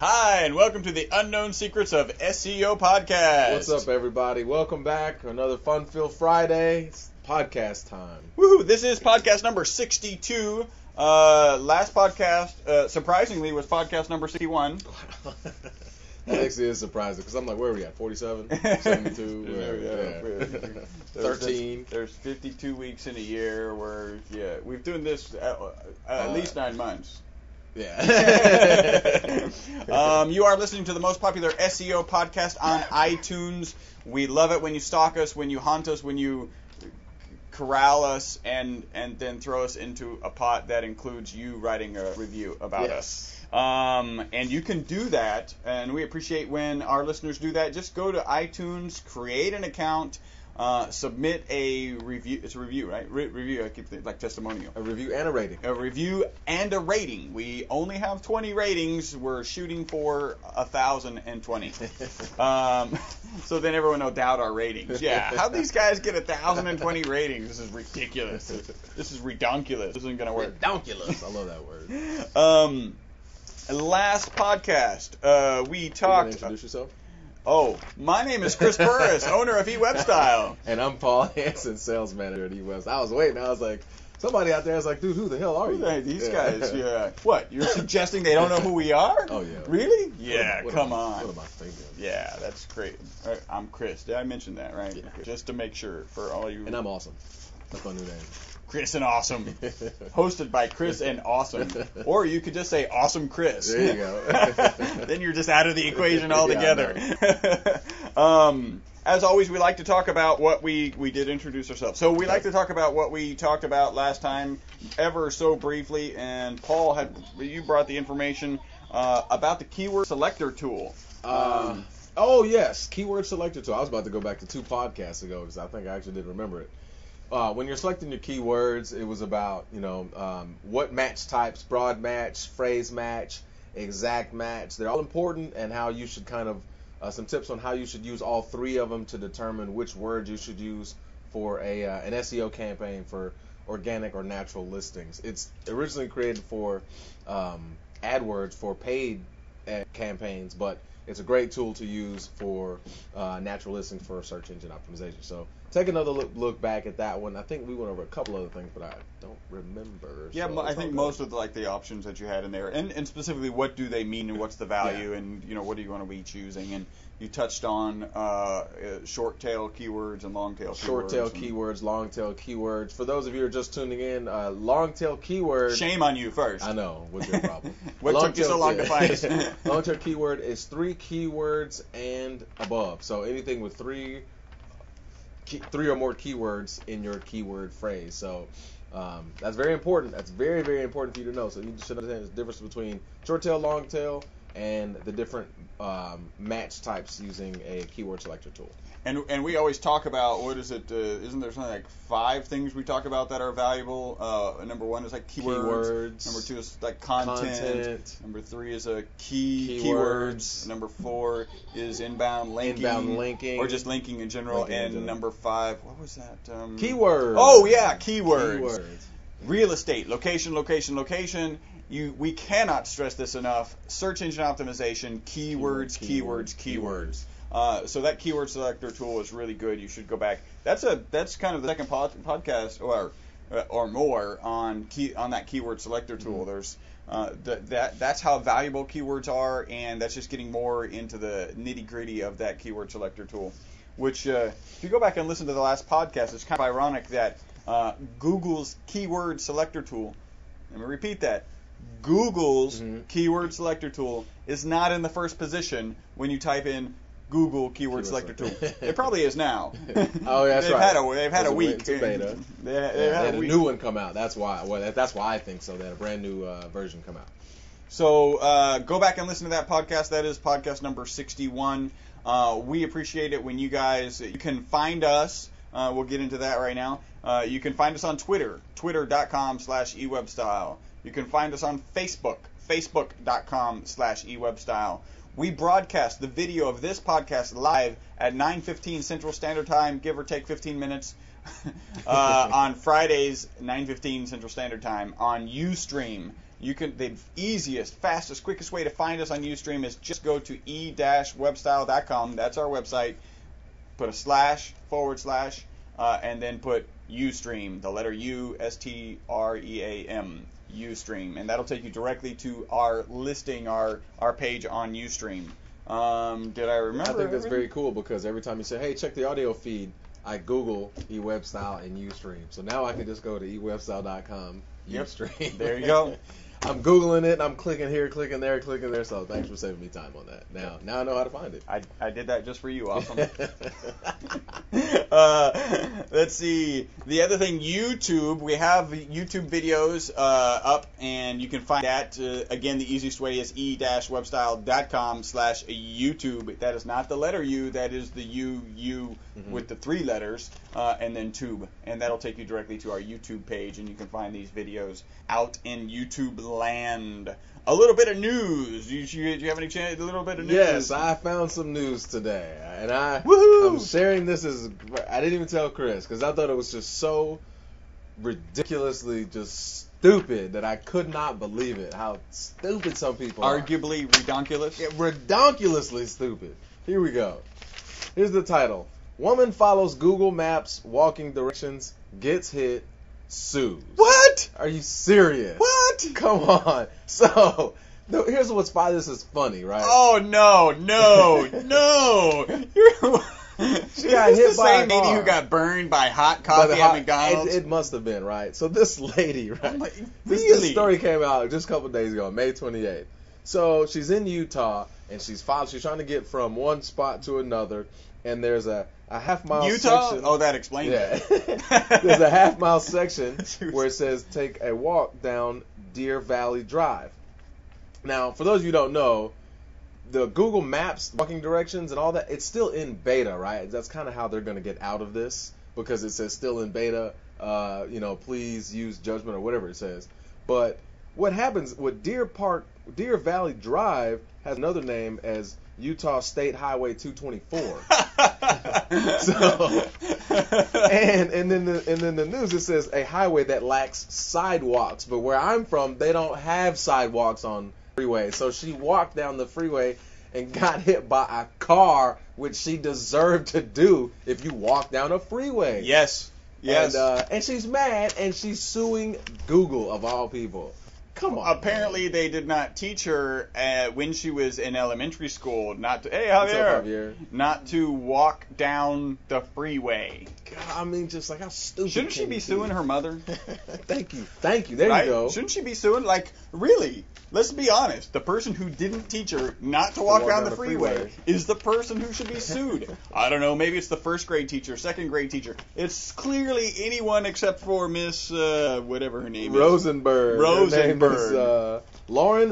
Hi, and welcome to the Unknown Secrets of SEO podcast. What's up, everybody? Welcome back. Another fun-filled Friday. It's podcast time. Woohoo! This is podcast number 62. Last podcast, surprisingly, was podcast number 61. That actually is surprising because I'm like, where are we at? 47? 72? 13. There's 52 weeks in a year where, we've doing this at least 9 months. Yeah. You are listening to the most popular SEO podcast on iTunes. We love it when you stalk us, when you haunt us, when you corral us, and then throw us into a pot that includes you writing a review about us. And you can do that, and we appreciate when our listeners do that. Just go to iTunes, create an account, submit a review. It's a review, right? Review. I keep thinking, like testimonial. A review and a rating. A review and a rating. We only have 20 ratings. We're shooting for 1,020. So then everyone will doubt our ratings. Yeah, how'd these guys get 1,020 ratings? This is ridiculous. This is redonkulous. This isn't gonna work. Redonkulous. I love that word. Last podcast, we talked. Introduce yourself. Oh, my name is Chris Burris, owner of eWebStyle. And I'm Paul Hansen, sales manager at eWebStyle. I was waiting. I was like, somebody out there is like, dude, who the hell are you? These guys, yeah. What, you're suggesting they don't know who we are? Oh, yeah. Really? Yeah, come on. What am I thinking? Yeah, that's great. I'm Chris. Did I mention that, right? Yeah. Okay. Just to make sure for all you. And I'm awesome. That's my new name. Chris and Awesome. Hosted by Chris and Awesome. Or you could just say Awesome Chris. There you go. Then you're just out of the equation altogether. Yeah, as always, we like to talk about what we did introduce ourselves. So we like to talk about what we talked about last time, ever so briefly. And Paul, you brought the information about the keyword selector tool. Oh, yes. Keyword selector tool. I was about to go back to 2 podcasts ago because I think I actually did remember it. When you're selecting your keywords, it was about, what match types, broad match, phrase match, exact match. They're all important, and how you should some tips on how you should use all 3 of them to determine which words you should use for an SEO campaign for organic or natural listings. It's originally created for AdWords for paid campaigns, but it's a great tool to use for natural listings for search engine optimization. So take another look back at that one. I think we went over a couple other things, but I don't remember. Yeah, so I think most of the options that you had in there, and specifically what do they mean and what's the value, and what do you want to be choosing, and you touched on short tail keywords and long tail keywords. Short tail keywords, long tail keywords. For those of you who are just tuning in, long tail keywords. Shame on you first. I know. What's your problem? What took you so long to find? Long tail keyword is 3 keywords and above. So anything with 3 or more keywords in your keyword phrase. So that's very important. That's very, very important for you to know. So you should understand the difference between short tail, long tail, and the different match types using a keyword selector tool. And we always talk about, what is it, isn't there something like 5 things we talk about that are valuable? Number 1 is like keywords. Number 2 is like content. Number 3 is keywords. Number 4 is inbound linking. Or just linking in general. And number 5, what was that? Keywords. Oh, yeah, keywords. Real estate, location. We cannot stress this enough. Search engine optimization, keywords. So that keyword selector tool is really good. You should go back. That's kind of the second podcast or more on that keyword selector tool. There's that's how valuable keywords are, and that's just getting more into the nitty gritty of that keyword selector tool. Which if you go back and listen to the last podcast, it's kind of ironic that Google's keyword selector tool. Let me repeat that. Google's keyword selector tool is not in the first position when you type in Google keyword selector tool. It probably is now. Oh, yeah, that's right. They've had a week. Beta. They had a new one come out. That's why. Well, that's why I think so. They had a brand new version come out. So go back and listen to that podcast. That is podcast number 61. We appreciate it when you can find us. We'll get into that right now. You can find us on Twitter, twitter.com/eWebStyle. You can find us on Facebook, facebook.com/eWebStyle. We broadcast the video of this podcast live at 9:15 Central Standard Time, give or take 15 minutes, on Fridays, 9:15 Central Standard Time, on Ustream. The easiest, fastest, quickest way to find us on Ustream is just go to e-webstyle.com. That's our website. Put a // and then put Ustream, the letter U, Stream, Ustream, and that'll take you directly to our listing, our page on Ustream. Did I remember? I think that's very cool because every time you say, hey, check the audio feed, I Google eWebStyle and Ustream. So now I can just go to eWebStyle.com, Ustream. There you go. I'm Googling it, and I'm clicking here, clicking there, so thanks for saving me time on that. Now I know how to find it. I did that just for you. Awesome. Let's see. The other thing, YouTube. We have YouTube videos up, and you can find that. Again, the easiest way is e-webstyle.com/YouTube. That is not the letter U. That is the U with the 3 letters, and then tube. And that'll take you directly to our YouTube page, and you can find these videos out in YouTube land. A little bit of news. You have any chance? A little bit of news? Yes, I found some news today, and Woohoo! I'm sharing this I didn't even tell Chris because I thought it was just so ridiculously just stupid that I could not believe it. How stupid some people are. Arguably redonkulous. Yeah, redonkulously stupid. Here we go. Here's the title: Woman follows Google Maps walking directions, gets hit, sues. What? Are you serious? What? Come on. So, here's what's funny. This is funny, right? Oh, no. She got hit by a the same lady car. who got burned by hot coffee at McDonald's. It must have been, right? So this lady, right? This Really? story came out just a couple of days ago, May 28th. So she's in Utah, and she's trying to get from one spot to another, and there's a half-mile Utah? section. Oh, that explains it. There's a half-mile section where it says, take a walk down Deer Valley Drive. Now, for those of you who don't know, the Google Maps walking directions and all that, it's still in beta, right? That's kind of how they're going to get out of this, because it says still in beta, please use judgment or whatever it says. But what happens with Deer Valley Drive has another name as Utah State Highway 224. and then the news, it says a highway that lacks sidewalks. But where I'm from, they don't have sidewalks on freeway. So she walked down the freeway and got hit by a car, which she deserved to do if you walk down a freeway. Yes. And she's mad, and she's suing Google, of all people. Come on. Apparently, man. they did not teach her when she was in elementary school not to. Hey, Javier. Not to walk down the freeway. God, I mean, just like how stupid. Shouldn't she be suing her mother? Thank you. There right? you go. Shouldn't she be suing? Like, really? Let's be honest. The person who didn't teach her not to walk down the freeway is the person who should be sued. I don't know. Maybe it's the first grade teacher, second grade teacher. It's clearly anyone except for Miss whatever her name is. Rosenberg. Lauren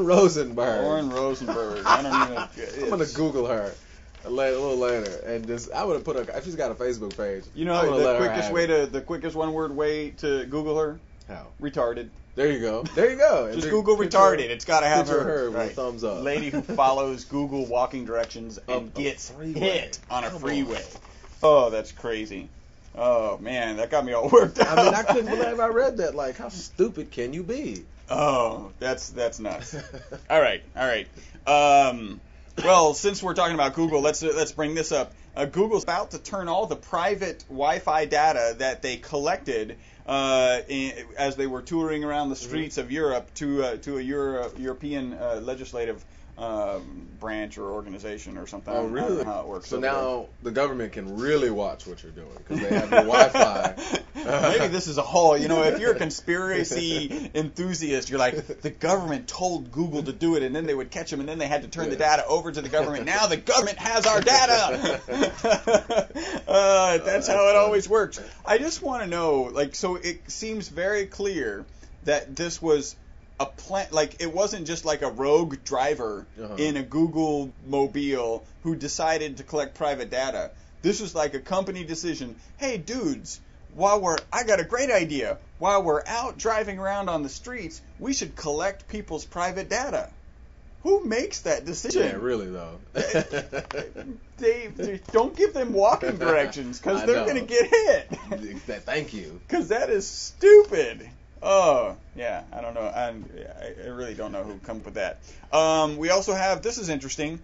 Rosenberg. I don't even. I'm gonna Google her a little later, and I would have put her. She's got a Facebook page. You know the quickest one-word way to Google her? How? Retarded. There you go. Just Google retarded. It's got to have her right. with a thumbs up. Lady who follows Google walking directions and gets hit on a freeway. Oh, that's crazy. Oh man, that got me all worked out. I mean, I couldn't believe I read that. Like, how stupid can you be? Oh, that's nuts. All right. Well, since we're talking about Google, let's bring this up. Google's about to turn all the private Wi-Fi data that they collected as they were touring around the streets of Europe to a European legislative branch or organization or something. Oh, really? I don't know how it works. So now the government can really watch what you're doing because they have your Wi-Fi. Maybe this is a whole, if you're a conspiracy enthusiast, you're like, the government told Google to do it, and then they would catch them, and then they had to turn the data over to the government. Now the government has our data. That's how it always works. I just want to know, so it seems very clear that this was a plan, it wasn't just like a rogue driver in a Google mobile who decided to collect private data. This was like a company decision. Hey, dudes, I got a great idea. While we're out driving around on the streets, we should collect people's private data. Who makes that decision? Yeah, really though. They don't give them walking directions because they're going to get hit. Thank you. Because that is stupid. Oh, yeah, I don't know. I really don't know who come up with that. We also have, this is interesting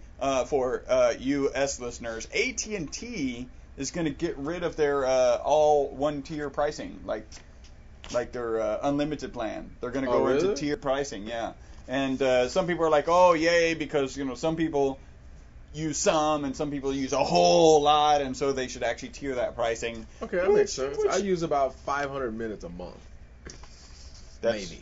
for U.S. listeners, AT&T is going to get rid of their all one-tier pricing, like their unlimited plan. They're going to go really? into tier pricing, yeah. And some people are like, oh, yay, because, some people use some and some people use a whole lot, and so they should actually tier that pricing. Okay, that makes sense. I use about 500 minutes a month. Maybe.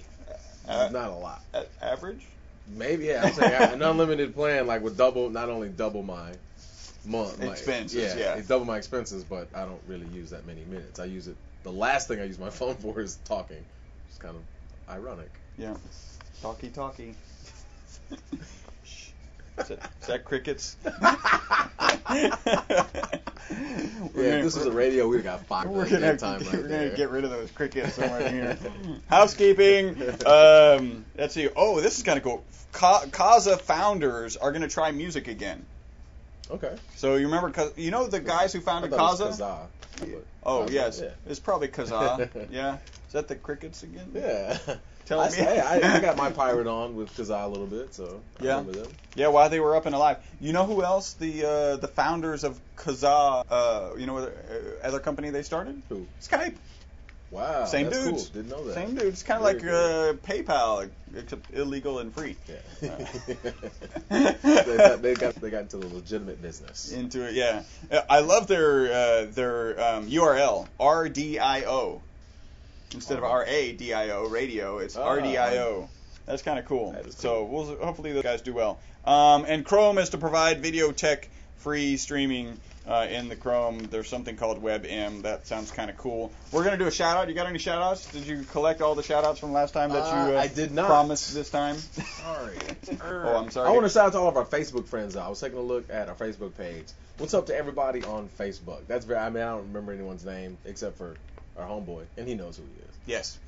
Not a lot. Average? Maybe, yeah. I'm saying an unlimited plan, like would not only double my month expenses, yeah. It double my expenses, but I don't really use that many minutes. I use it. The last thing I use my phone for is talking. It's kind of ironic. Yeah. Talkie. Is that crickets? If this was a radio, we'd have got 5 minutes at time right We're there. gonna get rid of those crickets somewhere here. Housekeeping. Let's see. Oh, this is kind of cool. Kaza founders are gonna try music again. Okay. So you remember, the guys who founded Kaza? Oh, yes. Yeah. It's probably Kaza. Yeah. Is that the crickets again? Yeah. Tell me. I got my pirate on with Kaza a little bit, so I remember them. Yeah, while they were up and alive. You know who else? The founders of Kaza, other company they started? Who? Skype. Wow. Same that's dudes. Cool. Didn't know that. Same dudes. Kind of like cool. PayPal, except illegal and free. Yeah. They got into the legitimate business. Into it, yeah. I love their URL, RDIO. Instead of RADIO, radio, it's RDIO. That's kind of cool. So hopefully those guys do well. And Chrome is to provide video tech free streaming in the Chrome. There's something called WebM. That sounds kind of cool. We're going to do a shout out. You got any shout outs? Did you collect all the shout outs from last time that you I did not. promised this time? Sorry. Oh, I'm sorry. I want to shout out to all of our Facebook friends. I was taking a look at our Facebook page. What's up to everybody on Facebook? I don't remember anyone's name except for our homeboy, and he knows who he is. Yes.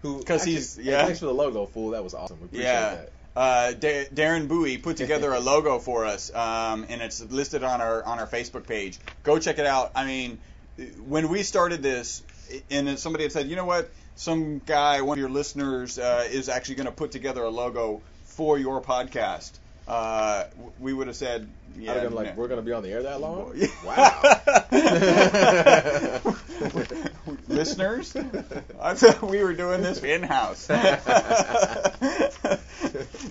Because thanks for the logo, fool. That was awesome. We appreciate that. Darren Bowie put together a logo for us, and it's listed on our Facebook page. Go check it out. I mean, when we started this, and somebody had said, you know what, some guy, one of your listeners, is actually going to put together a logo for your podcast. We would have said, yeah, we're going to be on the air that long? Wow. Listeners, I thought we were doing this in-house.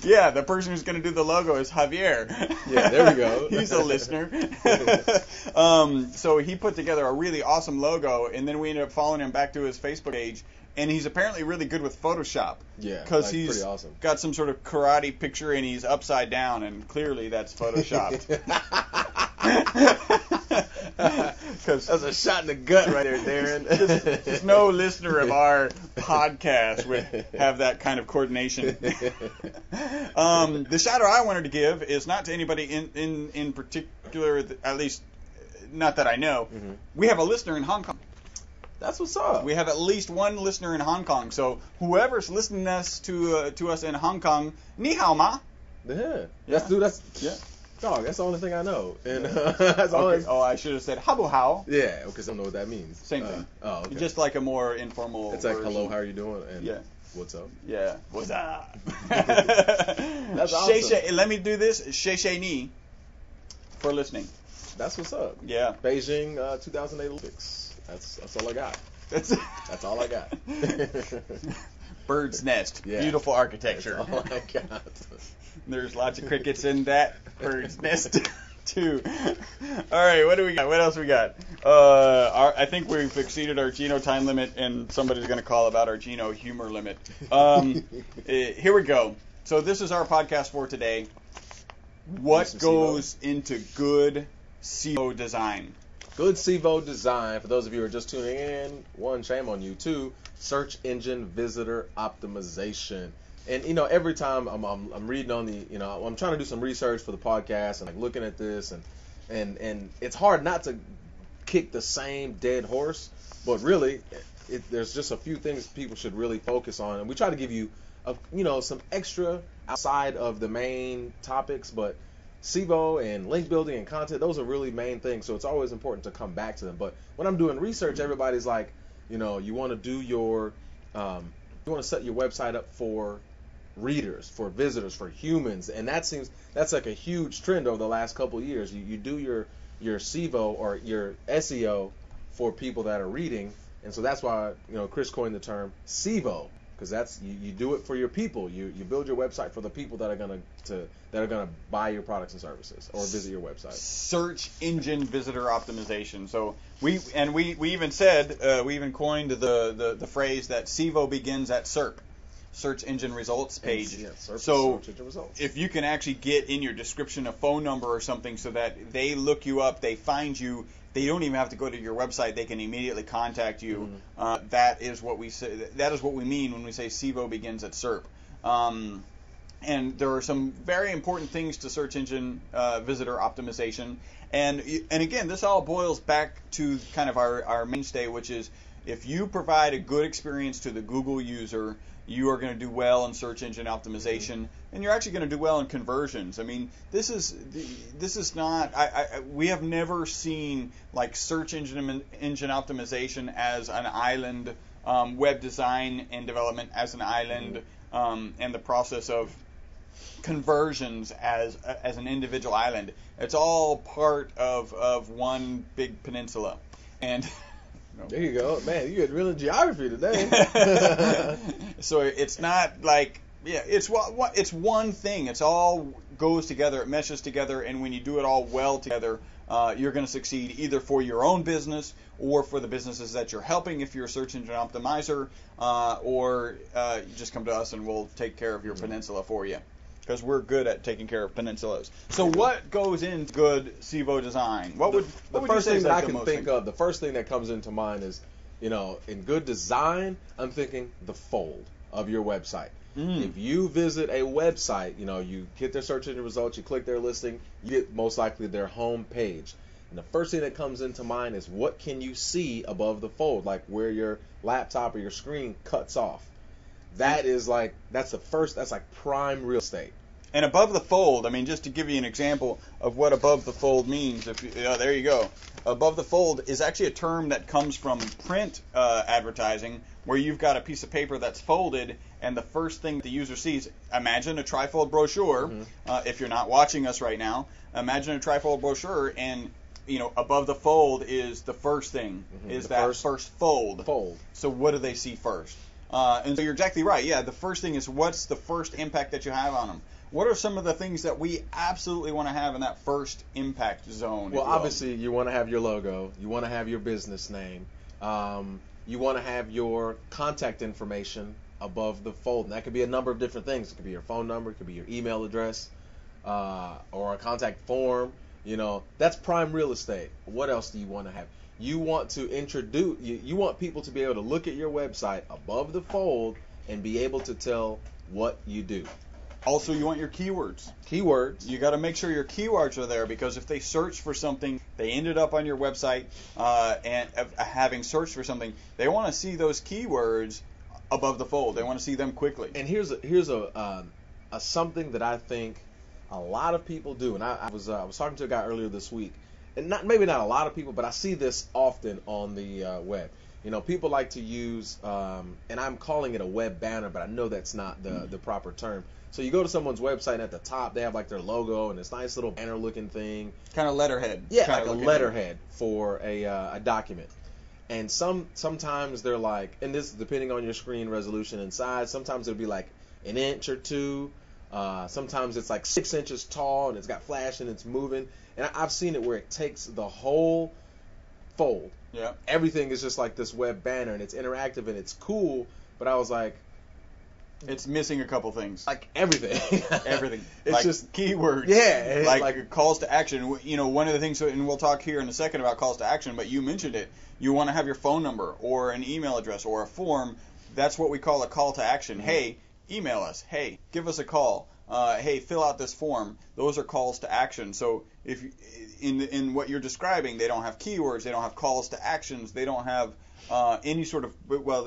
Yeah, the person who's going to do the logo is Javier. Yeah, there we go. He's a listener. So he put together a really awesome logo, and then we ended up following him back to his Facebook page. And he's apparently really good with Photoshop. Yeah, because he's pretty awesome. Got some sort of karate picture and he's upside down, and clearly that's photoshopped. That's a shot in the gut right there, Darren. Just no listener of our podcast would have that kind of coordination. The shout out I wanted to give is not to anybody in particular, at least not that I know. Mm-hmm. We have a listener in Hong Kong. That's what's up. We have at least one listener in Hong Kong. So whoever's listening to us in Hong Kong, ni hao ma. Yeah. Yeah. Dog, that's the only thing I know. And that's okay. Oh, I should have said habo hao. Yeah, because I don't know what that means. Same thing. Oh, okay. Just like a more informal It's like, version. hello, how are you doing? And yeah. What's up? Yeah. What's up? That's awesome. Let me do this. Shei ni for listening. That's what's up. Yeah. Beijing 2008 Olympics. That's all I got. That's all I got. Bird's nest. Yeah. Beautiful architecture. That's all I got. There's lots of crickets in that bird's nest too. All right, what do we got? What else we got? I think we've exceeded our Gino time limit, and somebody's going to call about our Gino humor limit. Here we go. So this is our podcast for today. What goes into good SEO design? Good SEO design, for those of you who are just tuning in, one, shame on you. Two, search engine visitor optimization. And, every time I'm reading on I'm trying to do some research for the podcast and like looking at this and it's hard not to kick the same dead horse, but really there's just a few things people should really focus on. And we try to give you, some extra outside of the main topics, but SEO and link building and content, those are really main things. So it's always important to come back to them. But when I'm doing research, everybody's like, you want to do your You want to set your website up for readers, for visitors, for humans, and that's like a huge trend over the last couple of years. You do your SEO or your SEO for people that are reading, and so that's why Chris coined the term SEO, because that's you do it for your people. You build your website for the people that are gonna buy your products and services or visit your website. Search engine visitor optimization. So we even said we even coined the phrase that SEO begins at SERP, search engine results page. Yeah, so search engine results. If you can actually get in your description a phone number or something so that they look you up, they find you. They don't even have to go to your website. They can immediately contact you. That is what we say. That is what we mean when we say SEO begins at SERP. And there are some very important things to search engine visitor optimization. And again, this all boils back to kind of our mainstay, which is if you provide a good experience to the Google user, you are going to do well in search engine optimization, and you're actually going to do well in conversions. I mean, this is not. We have never seen like search engine optimization as an island, web design and development as an island, and the process of conversions as an individual island. It's all part of one big peninsula, and. There you go, man. You get real in geography today. So it's not like it's one thing. It's all goes together. It meshes together, and when you do it all well together, you're going to succeed either for your own business or for the businesses that you're helping. If you're a search engine optimizer, or you just come to us and we'll take care of your peninsula for you. Because we're good at taking care of peninsulas. So what goes into good SEO design? The first thing that I can think of, the first thing that comes into mind is, in good design, I'm thinking the fold of your website. If you visit a website, you get their search engine results, you click their listing, you get most likely their home page. And the first thing that comes into mind is what can you see above the fold, like where your laptop or your screen cuts off. That's like prime real estate. And above the fold, I mean, just to give you an example of what above the fold means, there you go. Above the fold is actually a term that comes from print advertising, where you've got a piece of paper that's folded, and the first thing the user sees, imagine a trifold brochure. If you're not watching us right now, imagine a trifold brochure, and above the fold is the first thing, is that first fold. So what do they see first? And so you're exactly right. Yeah, the first thing is what's the first impact that you have on them? What are some of the things that we absolutely want to have in that first impact zone? Well, obviously, you want to have your logo. You want to have your business name. You want to have your contact information above the fold. And that could be a number of different things. It could be your phone number. It could be your email address, or a contact form. That's prime real estate. What else do you want to have? You want to introduce. You want people to be able to look at your website above the fold and be able to tell what you do. Also, you want your keywords. You got to make sure your keywords are there, because if they search for something, they ended up on your website, and having searched for something, they want to see those keywords above the fold. They want to see them quickly. And here's a something that I think a lot of people do. And I was talking to a guy earlier this week, and maybe not a lot of people, but I see this often on the web. People like to use, and I'm calling it a web banner, but I know that's not the proper term. So you go to someone's website, and at the top they have like their logo and this nice little banner-looking thing. Kind of letterhead. Yeah, like a letterhead for a document. And sometimes they're like, and this is depending on your screen resolution and size. Sometimes it'll be like an inch or two. Sometimes it's like 6 inches tall, and it's got flash and it's moving. And I've seen it where it takes the whole fold. Yeah. Everything is just like this web banner, and it's interactive and it's cool. But I was like, it's missing a couple things. Like everything. Everything. It's like just keywords. Yeah. Like calls to action. One of the things, and we'll talk here in a second about calls to action, but you mentioned it. You want to have your phone number or an email address or a form. That's what we call a call to action. Hey, email us. Hey, give us a call. Hey, fill out this form. Those are calls to action. So if in what you're describing, they don't have keywords, they don't have calls to actions, they don't have any sort of,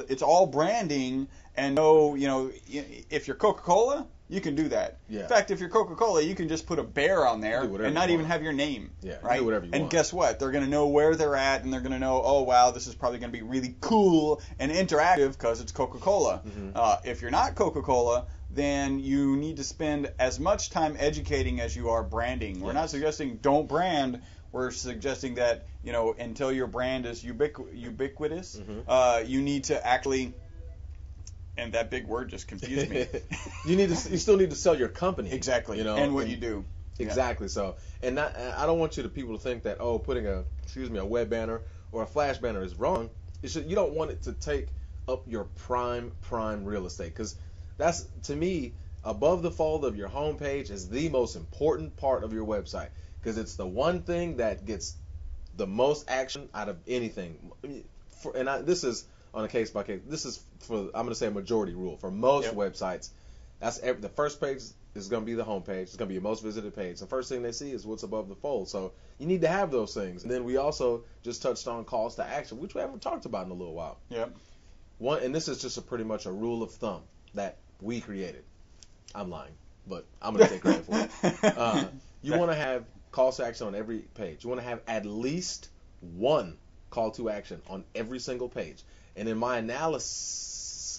it's all branding. And if you're Coca-Cola, you can do that. Yeah. In fact, if you're Coca-Cola, you can just put a bear on there and not even have your name. Yeah, right? do whatever you and want. Guess what? They're going to know where they're at, and they're going to know, oh, wow, this is probably going to be really cool and interactive because it's Coca-Cola. If you're not Coca-Cola, then you need to spend as much time educating as you are branding. We're not suggesting don't brand. We're suggesting that, until your brand is ubiquitous, you need to actually, and that big word just confused me. You still need to sell your company. Exactly. And what you do. Exactly. So, and I don't want people to think that, putting a web banner or a flash banner is wrong. You don't want it to take up your prime real estate, because that's, to me, above the fold of your homepage is the most important part of your website, because it's the one thing that gets the most action out of anything. This is on a case by case. This is I'm going to say a majority rule for most websites. That's the first page is going to be the home page. It's going to be your most visited page. The first thing they see is what's above the fold. So you need to have those things. And then we also just touched on calls to action, which we haven't talked about in a little while. Yep. And this is just pretty much a rule of thumb that we created. I'm lying, but I'm going to take credit for it. You want to have calls to action on every page. You want to have at least one call to action on every single page. And in my analysis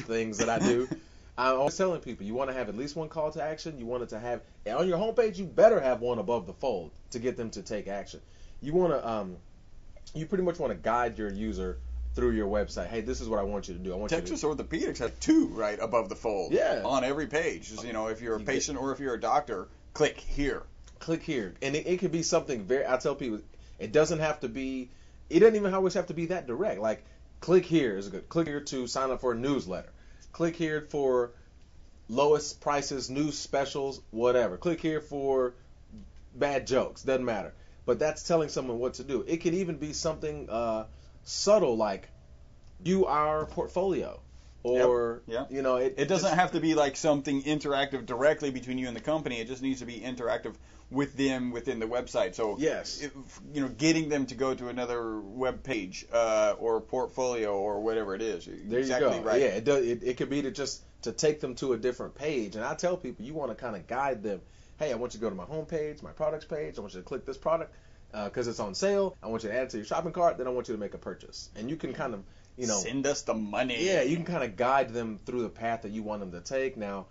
things that I do, I'm always telling people, you want to have at least one call to action. You want it to have, on your homepage, you better have one above the fold to get them to take action. You want to, you pretty much want to guide your user through your website. Hey, this is what I want you to do. I want Texas you to, Orthopedics has two right above the fold. On every page. Just, if you're a patient or if you're a doctor, click here. Click here. And it could be something I tell people, it doesn't even always have to be that direct. Like, click here is good. Click here to sign up for a newsletter. Click here for lowest prices, news specials, whatever. Click here for bad jokes. Doesn't matter. But that's telling someone what to do. It could even be something subtle, like view our portfolio. Or, it doesn't have to be like something interactive directly between you and the company. It just needs to be interactive with them within the website. So, getting them to go to another web page or portfolio or whatever it is. There exactly you go. Right. Yeah, it could be to take them to a different page. And I tell people, you want to kind of guide them. Hey, I want you to go to my home page, my products page. I want you to click this product because it's on sale. I want you to add it to your shopping cart. Then I want you to make a purchase. And you can kind of, send us the money. Yeah, you can kind of guide them through the path that you want them to take. Now,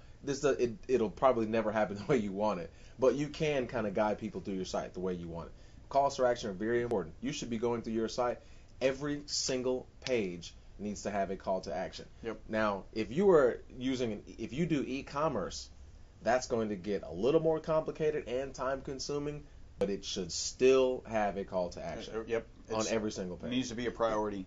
it'll probably never happen the way you want it, but you can kind of guide people through your site the way you want it. Calls to action are very important. You should be going through your site. Every single page needs to have a call to action. Yep. Now, if you do e-commerce, that's going to get a little more complicated and time consuming, but it should still have a call to action. Yep. On every single page. It needs to be a priority,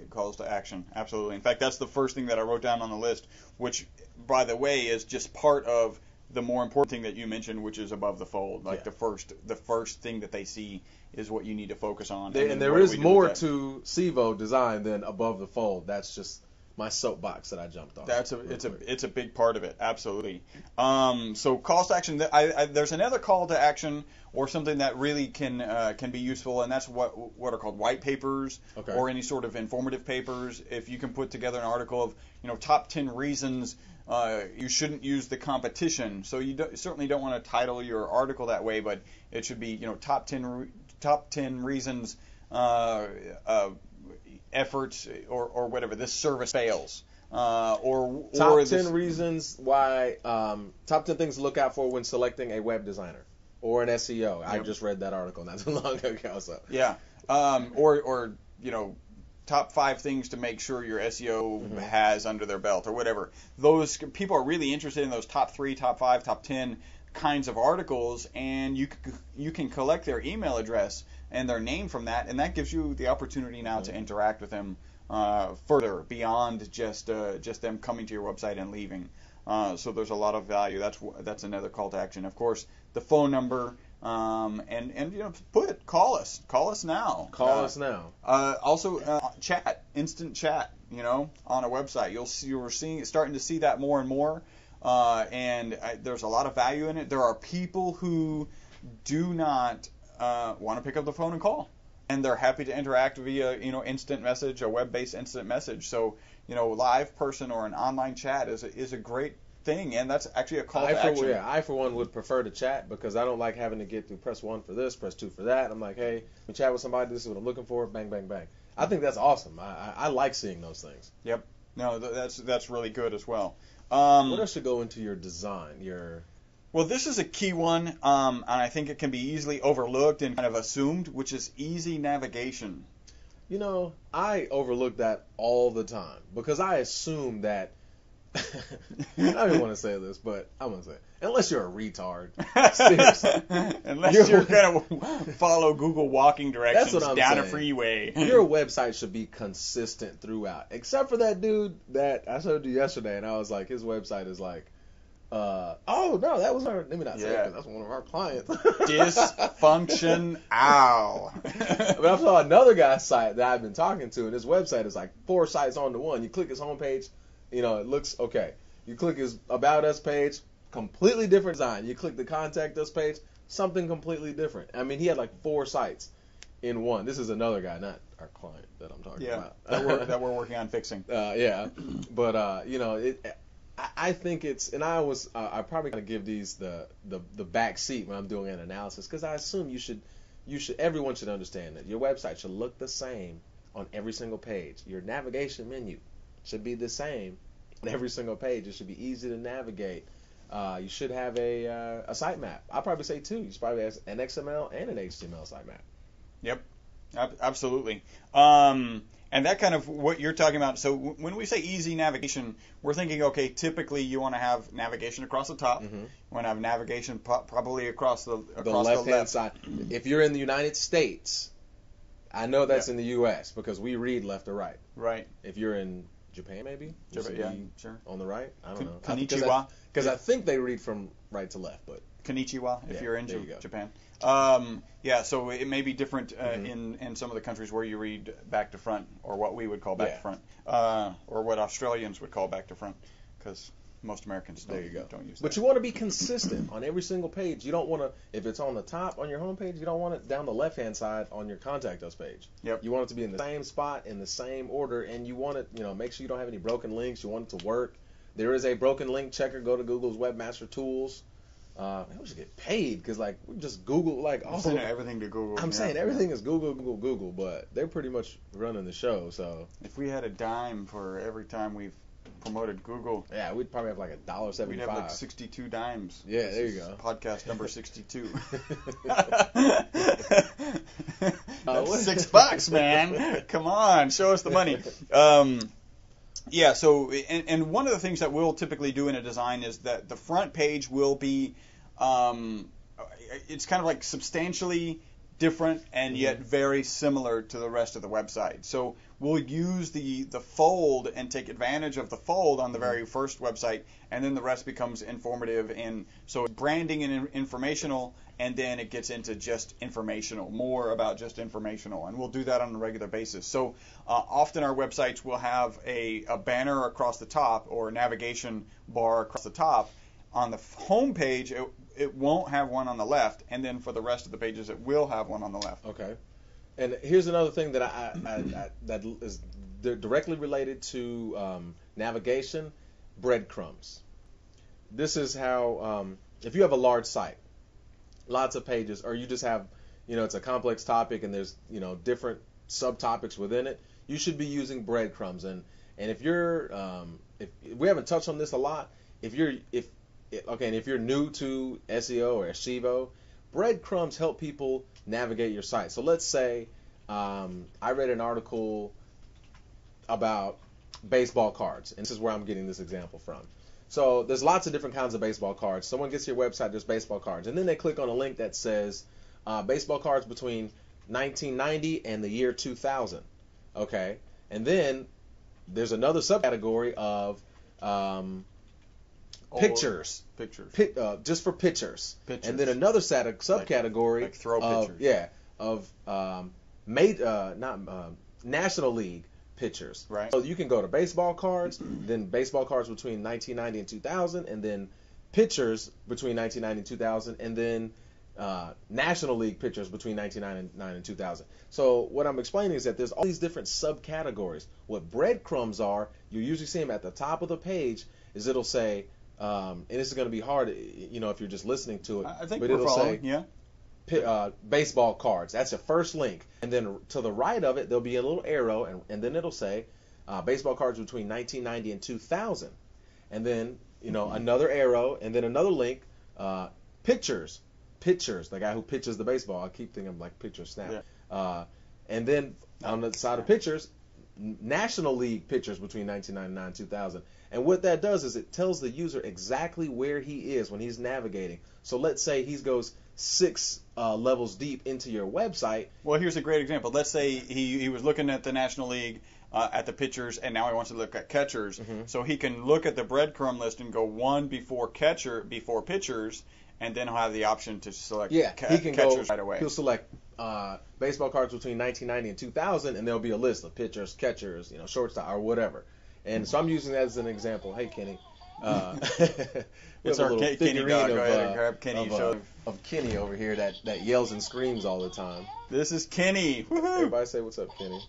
calls to action. Absolutely. In fact, that's the first thing that I wrote down on the list, which, by the way, is just part of the more important thing that you mentioned, which is above the fold. Like the first thing that they see is what you need to focus on. And there is more to SEO design than above the fold. That's just my soapbox that I jumped on. It's a big part of it. Absolutely. So calls to action. There's another call to action or something that really can be useful, and that's what are called white papers or any sort of informative papers. If you can put together an article of top 10 reasons you shouldn't use the competition. So you certainly don't want to title your article that way, but it should be top 10 reasons efforts or whatever this service fails. Or top 10 reasons why top 10 things to look out for when selecting a web designer or an SEO. Yep. I just read that article not too long ago. So yeah, or top 5 things to make sure your SEO has under their belt or whatever. Those people are really interested in those top 3, top 5, top 10 kinds of articles, and you can collect their email address and their name from that, and that gives you the opportunity now to interact with them further beyond just them coming to your website and leaving. So there's a lot of value. That's another call to action. Of course, the phone number, and call us now. Call us now. Also, instant chat. On a website, you're starting to see that more and more. And there's a lot of value in it. There are people who do not want to pick up the phone and call. and they're happy to interact via, instant message, a web-based instant message. So, live person or an online chat is a great thing, and that's actually a call to action. I for one would prefer to chat because I don't like having to get through press 1 for this, press 2 for that. I'm like, hey, we chat with somebody. This is what I'm looking for. Bang, bang, bang. I think that's awesome. I like seeing those things. Yep. No, that's really good as well. What else should go into your design? Well, this is a key one, and I think it can be easily overlooked and kind of assumed, which is easy navigation. I overlook that all the time because I assume that. I don't even want to say this, but I'm going to say it. Unless you're a retard. Seriously. Unless you're going to follow Google walking directions down saying. A freeway. Your website should be consistent throughout. Except for that dude that I showed you yesterday, and I was like, his website is like, oh, no, that was our, let me not say it because that's one of our clients. Dysfunction. Ow. But I saw another guy's site that I've been talking to, and his website is like 4 sites onto one. You click his homepage. It looks okay. You click his About Us page, completely different design. You click the Contact Us page, something completely different. I mean, he had like 4 sites in one. This is another guy, not our client that I'm talking about. that we're working on fixing. But I think it's, and I probably gonna give these the back seat when I'm doing an analysis because I assume everyone should understand that your website should look the same on every single page. Your navigation menu should be the same on every single page. It should be easy to navigate. You should have a sitemap. I'll probably say 2. You should probably have an XML and an HTML sitemap. Yep, absolutely. And that kind of what you're talking about. So when we say easy navigation, we're thinking, okay, typically you want to have navigation across the top. Mm-hmm. You want to have navigation probably across the left-hand side. If you're in the United States, I know that's in the U.S. because we read left or right. Right. If you're in Japan, maybe? Sure. On the right? I don't know. Konnichiwa. Because I think they read from right to left, but... Konnichiwa, if you're in Japan. So it may be different in some of the countries where you read back to front, or what we would call back to front, or what Australians would call back to front, because most Americans don't use that. But you want to be consistent on every single page. You don't want to, if it's on the top on your home page, you don't want it down the left-hand side on your Contact Us page. Yep. You want it to be in the same spot, in the same order, and you want it, make sure you don't have any broken links. You want it to work. There is a broken link checker. Go to Google's Webmaster Tools. We should get paid because, we just Google, also everything to Google. I'm saying everything is Google, but they're pretty much running the show. So if we had a dime for every time we've promoted Google, we'd probably have $1.75. We'd have 62 dimes. Yeah, there you go. Podcast number 62. That's $6, man. Come on, show us the money. So and one of the things that we'll typically do in a design is that the front page will be, it's kind of like substantially different and yet very similar to the rest of the website. So we'll use the fold and take advantage of the fold on the very first website, and then the rest becomes informative. And so branding and informational, and then it gets into just informational, more about just informational, and we'll do that on a regular basis. So often our websites will have a banner across the top or a navigation bar across the top. On the home page, it won't have one on the left, and then for the rest of the pages, it will have one on the left. Okay. And here's another thing that I that is directly related to navigation: breadcrumbs. This is how if you have a large site, lots of pages, or you just have, it's a complex topic and there's, different subtopics within it, you should be using breadcrumbs. And if you're if we haven't touched on this a lot, if you're new to SEO or SEO, breadcrumbs help people navigate your site. So let's say I read an article about baseball cards, and this is where I'm getting this example from. So there's lots of different kinds of baseball cards. Someone gets to your website, there's baseball cards, and then they click on a link that says baseball cards between 1990 and the year 2000. Okay, and then there's another subcategory of pictures, just for pictures, and then another subcategory like throw pictures, National League pictures. Right. So you can go to baseball cards, then baseball cards between 1990 and 2000, and then pictures between 1990 and 2000, and then National League pitchers between 1999 and 2000. So what I'm explaining is that there's all these different subcategories. What breadcrumbs are, you usually see them at the top of the page, is it'll say, and this is going to be hard, if you're just listening to it. I think but we're it'll following, say, yeah. Baseball cards. That's your first link. And then to the right of it, there'll be a little arrow, and then it'll say baseball cards between 1990 and 2000. And then, another arrow, and then another link, pitchers, the guy who pitches the baseball. I keep thinking like pitcher snap. Yeah. And then on the side of pitchers, National League pitchers between 1999 and 2000. And what that does is it tells the user exactly where he is when he's navigating. So let's say he goes 6 levels deep into your website. Well, here's a great example. Let's say he was looking at the National League, at the pitchers, and now he wants to look at catchers. Mm-hmm. So he can look at the breadcrumb list and go one before pitchers, and then he'll have the option to select he can catchers go, right away. He'll select baseball cards between 1990 and 2000, and there'll be a list of pitchers, catchers, shortstop, or whatever. And so I'm using that as an example. Hey, Kenny. It's our Kenny dog. Go ahead and grab Kenny. Of Kenny over here that yells and screams all the time. This is Kenny. Woohoo! Everybody say what's up, Kenny.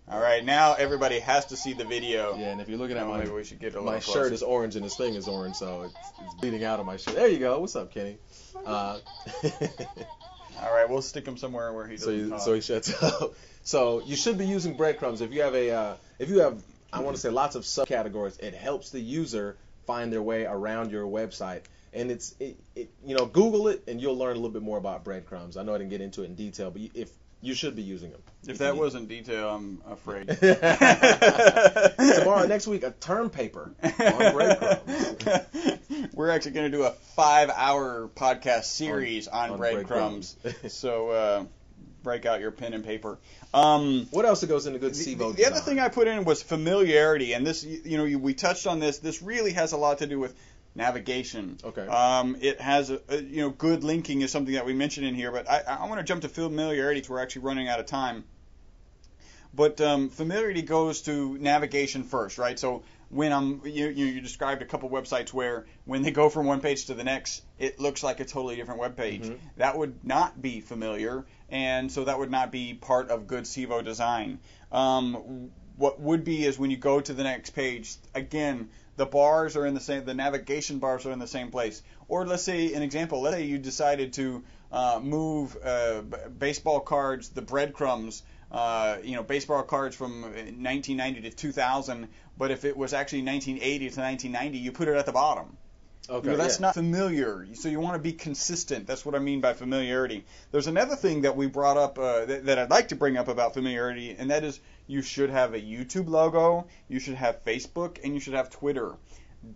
All right, now everybody has to see the video. Yeah, and if you're looking at maybe we should get a my little shirt is orange and this thing is orange, so it's bleeding out of my shirt. There you go. What's up, Kenny? All right, we'll stick him somewhere where he doesn't talk. So he shuts up. So you should be using breadcrumbs if you have I want to say lots of subcategories. It helps the user find their way around your website. And Google it and you'll learn a little bit more about breadcrumbs. I know I didn't get into it in detail, but if you should be using them. If that wasn't detail, I'm afraid. Tomorrow, next week, a term paper on breadcrumbs. We're actually going to do a 5-hour podcast series on breadcrumbs. So break out your pen and paper. What else goes into good SEO design? The other thing I put in was familiarity, and this, we touched on this. This really has a lot to do with navigation. Okay. It has good linking is something that we mentioned in here, but I want to jump to familiarity because we're actually running out of time. But familiarity goes to navigation first, right? So when you described a couple websites where when they go from one page to the next, it looks like a totally different web page. Mm-hmm. That would not be familiar, and so that would not be part of good SEO design. What would be is when you go to the next page, again, the bars are in the same, the navigation bars are in the same place. Or let's say an example, let's say you decided to move baseball cards, the breadcrumbs, baseball cards from 1990 to 2000, but if it was actually 1980 to 1990, you put it at the bottom. Okay, that's not familiar. So you want to be consistent. That's what I mean by familiarity. There's another thing that we brought up that I'd like to bring up about familiarity, and that is you should have a YouTube logo, you should have Facebook, and you should have Twitter.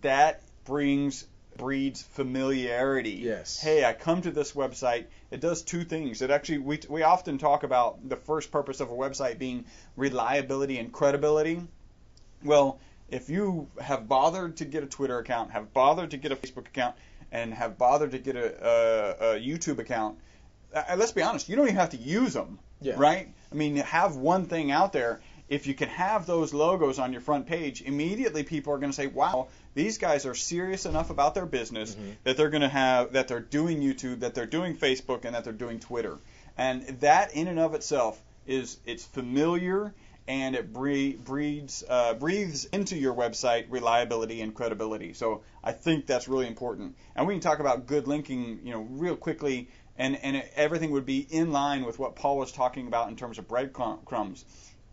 That breeds familiarity. Yes. Hey, I come to this website. It does two things. It actually we often talk about the first purpose of a website being reliability and credibility. Well, if you have bothered to get a Twitter account, have bothered to get a Facebook account, and have bothered to get a YouTube account, let's be honest, you don't even have to use them, right? I mean, have one thing out there. If you can have those logos on your front page, immediately people are going to say, wow, these guys are serious enough about their business that they're going to have, that they're doing YouTube, that they're doing Facebook, and that they're doing Twitter. And that in and of itself it's familiar, and it breathes into your website reliability and credibility. So I think that's really important. And we can talk about good linking, real quickly, and everything would be in line with what Paul was talking about in terms of breadcrumbs.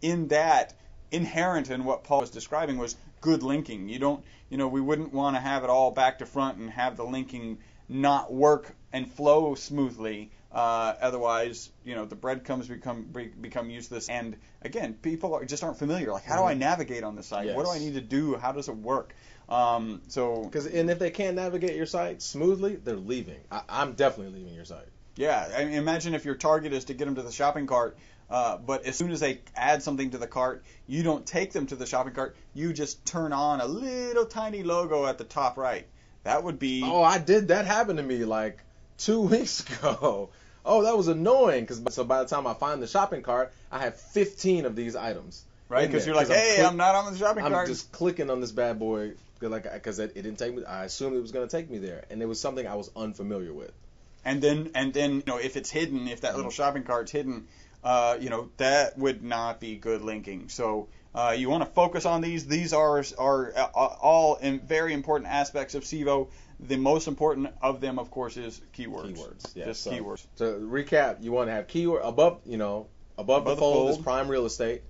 In that, inherent in what Paul was describing was good linking. We wouldn't want to have it all back to front and have the linking not work and flow smoothly. Otherwise, the breadcrumbs become useless. And again, people just aren't familiar. Like, how do I navigate on the site? Yes. What do I need to do? How does it work? And if they can't navigate your site smoothly, they're leaving. I'm definitely leaving your site. Yeah, I mean, imagine if your target is to get them to the shopping cart, but as soon as they add something to the cart, you don't take them to the shopping cart. You just turn on a little tiny logo at the top right. That would be... Oh, I did. That happened to me like 2 weeks ago. Oh, that was annoying. So by the time I find the shopping cart, I have 15 of these items. right? Because you're like, hey, I'm not on the shopping cart. I'm just clicking on this bad boy, like, because it didn't take me. I assumed it was going to take me there, and it was something I was unfamiliar with. And then if it's hidden, if that little shopping cart's hidden, that would not be good linking. So you want to focus on these. These are all very important aspects of SEO. The most important of them, of course, is keywords. Yeah. Just keywords. To recap, you want to have keyword above the fold is prime real estate.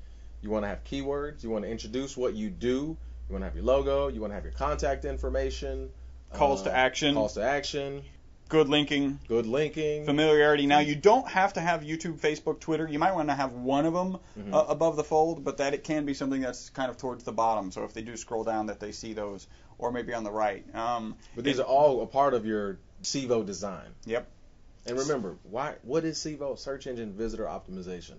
You want to have keywords. You want to introduce what you do. You want to have your logo. You want to have your contact information. Calls to action. Good linking. Familiarity. Now, you don't have to have YouTube, Facebook, Twitter. You might want to have one of them above the fold, but that it can be something that's kind of towards the bottom. So if they do scroll down, that they see those, or maybe on the right. But these are all a part of your SEO design. Yep. And remember, what is SEO? Search Engine Visitor Optimization.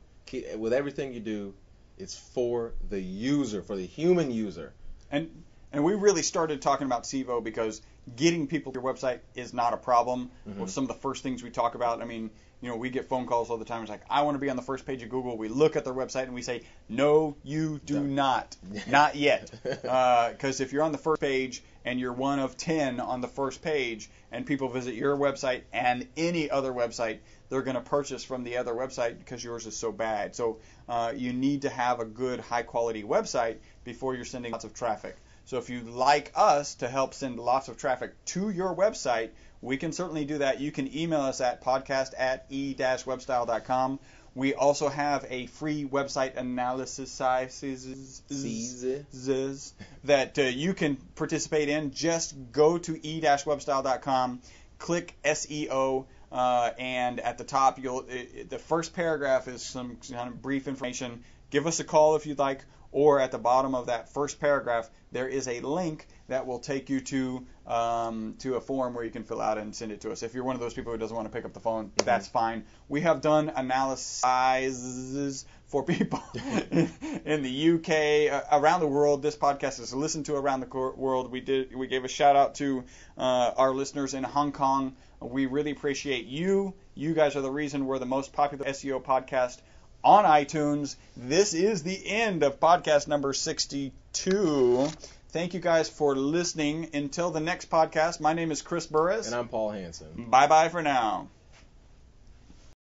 With everything you do, it's for the user, for the human user. And we really started talking about SEO because getting people to your website is not a problem. Well, some of the first things we talk about, I mean, we get phone calls all the time. It's like, I want to be on the first page of Google. We look at their website and we say, no, you do not. Not yet. Because if you're on the first page and you're one of 10 on the first page and people visit your website and any other website, they're going to purchase from the other website because yours is so bad. So you need to have a good, high-quality website before you're sending lots of traffic. So if you'd like us to help send lots of traffic to your website, we can certainly do that. You can email us at podcast@e-webstyle.com. We also have a free website analysis that you can participate in. Just go to e-webstyle.com, click SEO, and at the top, the first paragraph is some kind of brief information. Give us a call if you'd like, or at the bottom of that first paragraph, there is a link that will take you to a form where you can fill out and send it to us. If you're one of those people who doesn't want to pick up the phone, that's fine. We have done analyses for people in the UK, around the world. This podcast is listened to around the world. We gave a shout out to our listeners in Hong Kong. We really appreciate you. You guys are the reason we're the most popular SEO podcast on iTunes. This is the end of podcast number 62. Thank you guys for listening. Until the next podcast, my name is Chris Burris. And I'm Paul Hansen. Bye-bye for now.